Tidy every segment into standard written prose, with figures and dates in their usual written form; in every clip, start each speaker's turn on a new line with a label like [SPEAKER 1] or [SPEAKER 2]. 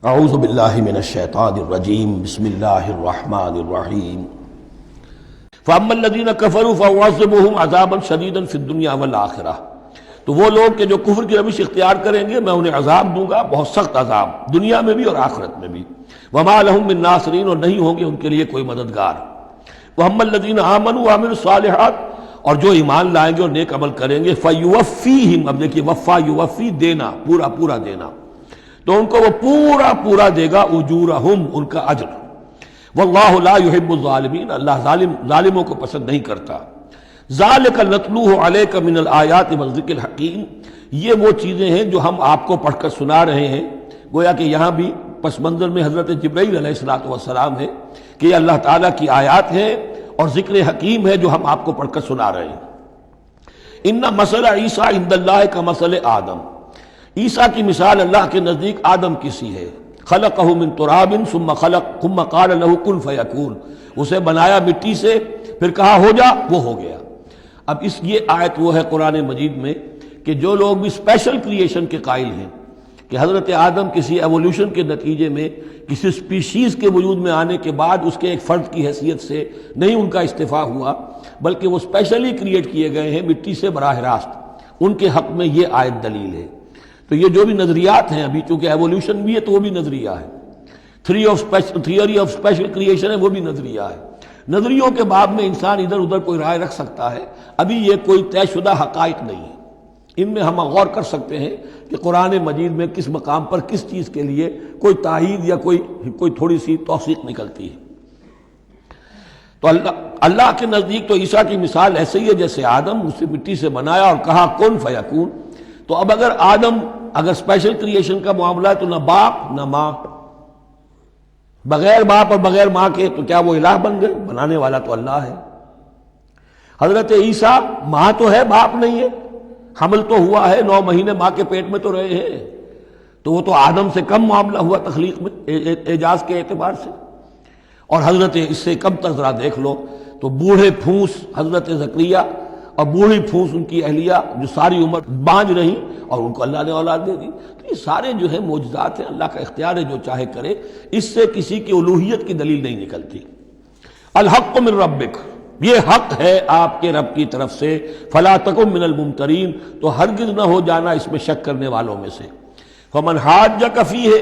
[SPEAKER 1] اعوذ باللہ من الشیطان الرجیم بسم اللہ الرحمن الرحیم فاما الذین کفروا فاعذبهم عذابا شدیدا فی الدنیا والآخرہ، تو وہ لوگ کہ جو کفر کی روش اختیار کریں گے میں انہیں عذاب دوں گا، بہت سخت عذاب، دنیا میں بھی اور آخرت میں بھی۔ وما لهم من ناصرین، اور نہیں ہوں گے ان کے لیے کوئی مددگار۔ واما الذین آمنوا وعملوا الصالحات، اور جو ایمان لائیں گے اور نیک عمل کریں گے، فیوفیہم، اب دیکھیے وفا یوفی، دینا، پورا پورا دینا، تو ان کو وہ پورا پورا دے گا، اجورہم، ان کا اجر۔ واللہ لا یحب الظالمین، اللہ ظالموں کو پسند نہیں کرتا۔ ذالک نتلوہ علیک من الآیات والذکر الحکیم، یہ وہ چیزیں ہیں جو ہم آپ کو پڑھ کر سنا رہے ہیں۔ گویا کہ یہاں بھی پس منظر میں حضرت جبرائیل علیہ الصلوۃ والسلام ہے کہ یہ اللہ تعالیٰ کی آیات ہیں اور ذکر حکیم ہے جو ہم آپ کو پڑھ کر سنا رہے ہیں۔ ان مثل عیسیٰ عند اللہ کمثل آدم، عیسیٰ کی مثال اللہ کے نزدیک آدم کی سی ہے۔ خلقہ من تراب ثم قال له کن فیکون، اسے بنایا مٹی سے پھر کہا ہو جا، وہ ہو گیا۔ اب یہ آیت وہ ہے قرآن مجید میں کہ جو لوگ بھی اسپیشل کریشن کے قائل ہیں کہ حضرت آدم کسی ایولیوشن کے نتیجے میں کسی اسپیشیز کے وجود میں آنے کے بعد اس کے ایک فرد کی حیثیت سے نہیں ان کا استفاع ہوا، بلکہ وہ اسپیشلی کریٹ کیے گئے ہیں مٹی سے براہ راست، ان کے حق میں یہ آیت دلیل ہے۔ تو یہ جو بھی نظریات ہیں، ابھی چونکہ ایولیوشن بھی ہے تو وہ بھی نظریہ ہے، تھیوری آف اسپیشل کریشن ہے وہ بھی نظریہ ہے۔ نظریوں کے باب میں انسان ادھر ادھر کوئی رائے رکھ سکتا ہے، ابھی یہ کوئی طے شدہ حقائق نہیں ہے۔ ان میں ہم غور کر سکتے ہیں کہ قرآن مجید میں کس مقام پر کس چیز کے لیے کوئی تائید یا کوئی تھوڑی سی توثیق نکلتی ہے۔ تو اللہ کے نزدیک تو عیسیٰ کی مثال ایسے ہی ہے جیسے آدم، اسے مٹی سے بنایا اور کہا کن فیکون۔ تو اب اگر اسپیشل کریشن کا معاملہ ہے تو نہ باپ نہ ماں، بغیر باپ اور بغیر ماں کے، تو کیا وہ الہ بن گئے؟ بنانے والا تو اللہ ہے۔ حضرت عیسیٰ ماں تو ہے، باپ نہیں ہے، حمل تو ہوا ہے، 9 مہینے ماں کے پیٹ میں تو رہے ہیں، تو وہ تو آدم سے کم معاملہ ہوا تخلیق میں اعجاز کے اعتبار سے۔ اور حضرت اس سے کم تر ذرا دیکھ لو تو بوڑھے پھونس حضرت زکریا اور بوڑھی پھونس ان کی اہلیہ جو ساری عمر بانج رہی اور ان کو اللہ نے اولاد دے دی۔ تو یہ سارے جو ہے معجزات ہیں، اللہ کا اختیار ہے، جو چاہے کرے، اس سے کسی کی الوہیت کی دلیل نہیں نکلتی۔ الحق من ربک، یہ حق ہے آپ کے رب کی طرف سے، فلا تکن من الممترین، تو ہرگز نہ ہو جانا اس میں شک کرنے والوں میں سے۔ فمن حاجک فیہ،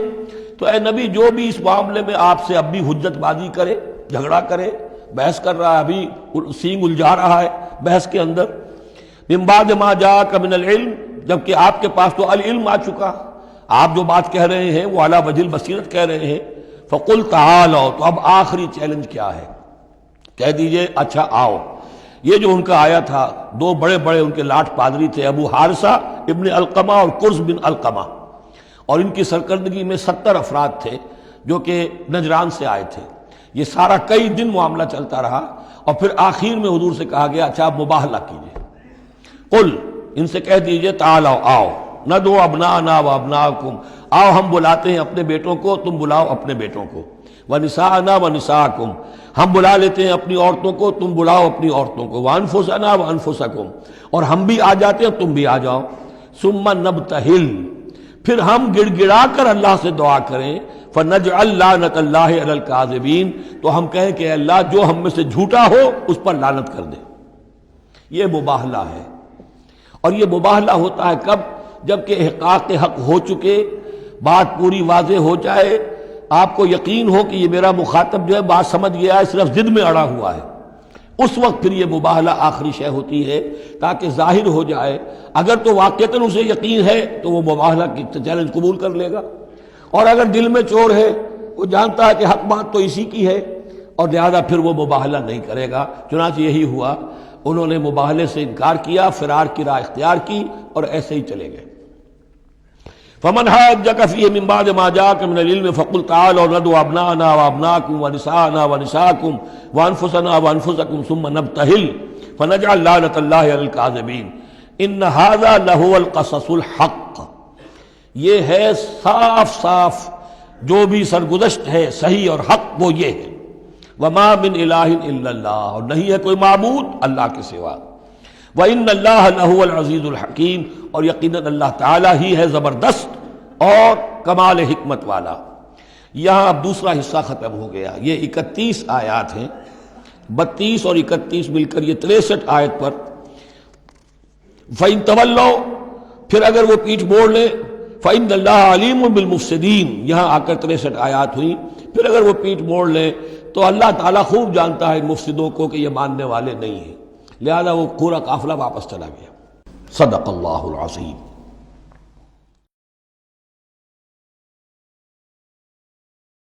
[SPEAKER 1] تو اے نبی جو بھی اس معاملے میں آپ سے اب بھی حجت بازی کرے، جھگڑا کرے، بحث کر رہا ہے، ابھی سینگ الجھا رہا ہے بحث کے اندر، من بعد ما جاءک من العلم، جبکہ آپ کے پاس تو العلم آ چکا، آپ جو بات کہہ رہے ہیں وہ علی وجہ البصیرت کہہ رہے ہیں، فقل تعالوا، تو اب آخری چیلنج کیا ہے؟ کہہ دیجئے اچھا آؤ۔ یہ جو ان کا آیا تھا، 2 بڑے بڑے ان کے لاٹ پادری تھے، ابو حارثہ ابن علقمہ اور قرظ بن علقمہ، اور ان کی سرکردگی میں 70 افراد تھے جو کہ نجران سے آئے تھے۔ یہ سارا کئی دن معاملہ چلتا رہا، اور پھر آخر میں حضور سے کہا گیا اچھا آپ مباہلہ کیجئے، قل، ان سے کہہ دیجئے تعالوا، آؤ، ندعو ابناءنا وابناءکم، آؤ ہم بلاتے ہیں اپنے بیٹوں کو، تم بلاؤ اپنے بیٹوں کو، ونساءنا ونساءکم، ہم بلا لیتے ہیں اپنی عورتوں کو، تم بلاؤ اپنی عورتوں کو، وانفسنا وانفسکم، اور ہم بھی آ جاتے ہیں تم بھی آ جاؤ، ثم نبتہل، پھر ہم گڑ گڑا کر اللہ سے دعا کریں، فنجعل لعنت اللہ علی الکاذبین، تو ہم کہیں کہ اے اللہ جو ہم میں سے جھوٹا ہو اس پر لعنت کر دے۔ یہ مباہلہ ہے، اور یہ مباہلہ ہوتا ہے کب؟ جب کہ احقاق حق ہو چکے، بات پوری واضح ہو جائے، آپ کو یقین ہو کہ یہ میرا مخاطب جو ہے بات سمجھ گیا ہے، صرف ضد میں اڑا ہوا ہے، اس وقت پھر یہ مباہلہ آخری شے ہوتی ہے تاکہ ظاہر ہو جائے۔ اگر تو واقعتاً اسے یقین ہے تو وہ مباہلہ کی چیلنج قبول کر لے گا، اور اگر دل میں چور ہے، وہ جانتا ہے کہ حق بات تو اسی کی ہے، اور لہذا پھر وہ مباہلہ نہیں کرے گا۔ چنانچہ یہی ہوا، انہوں نے مباہلے سے انکار کیا، فرار کی راہ اختیار کی، اور ایسے ہی چلے گئے۔ فمن حاجک فیہ من بعد ما جاءک من العلم فقل تعالوا ندعو ابناءنا وابناءکم ونساءنا ونساءکم وانفسنا وانفسکم ثم نبتہل فنجعل لعنت اللہ علی الکاذبین ان ھذا لہو القصص الحق، یہ ہے صاف صاف جو بھی سرگزشت ہے صحیح اور حق، وہ یہ ہے۔ وما من الہ الا اللہ، اور نہیں ہے کوئی معبود اللہ کے سوا۔ وَإِنَّ اللَّهَ لَهُوَ الْعَزِيزُ الْحَكِيمُ، اور یقیناً اللہ تعالیٰ ہی ہے زبردست اور کمال حکمت والا۔ یہاں اب دوسرا حصہ ختم ہو گیا. یہ 31 آیات ہیں، 32 اور 31 مل کر یہ 63 آیت پر. فَإِن تَوَلَّوْا، پھر اگر وہ پیٹھ موڑ لیں، فَإِنَّ اللَّهَ عَلِيمٌ بِالْمُفْسِدِينَ، یہاں آ کر 63 آیات ہوئی. پھر اگر وہ پیٹھ موڑ لیں تو اللہ تعالیٰ خوب جانتا ہے مفسدوں کو کہ یہ ماننے والے نہیں ہیں، لہذا وہ پورا قافلہ واپس چلا گیا. صدق اللہ العظیم.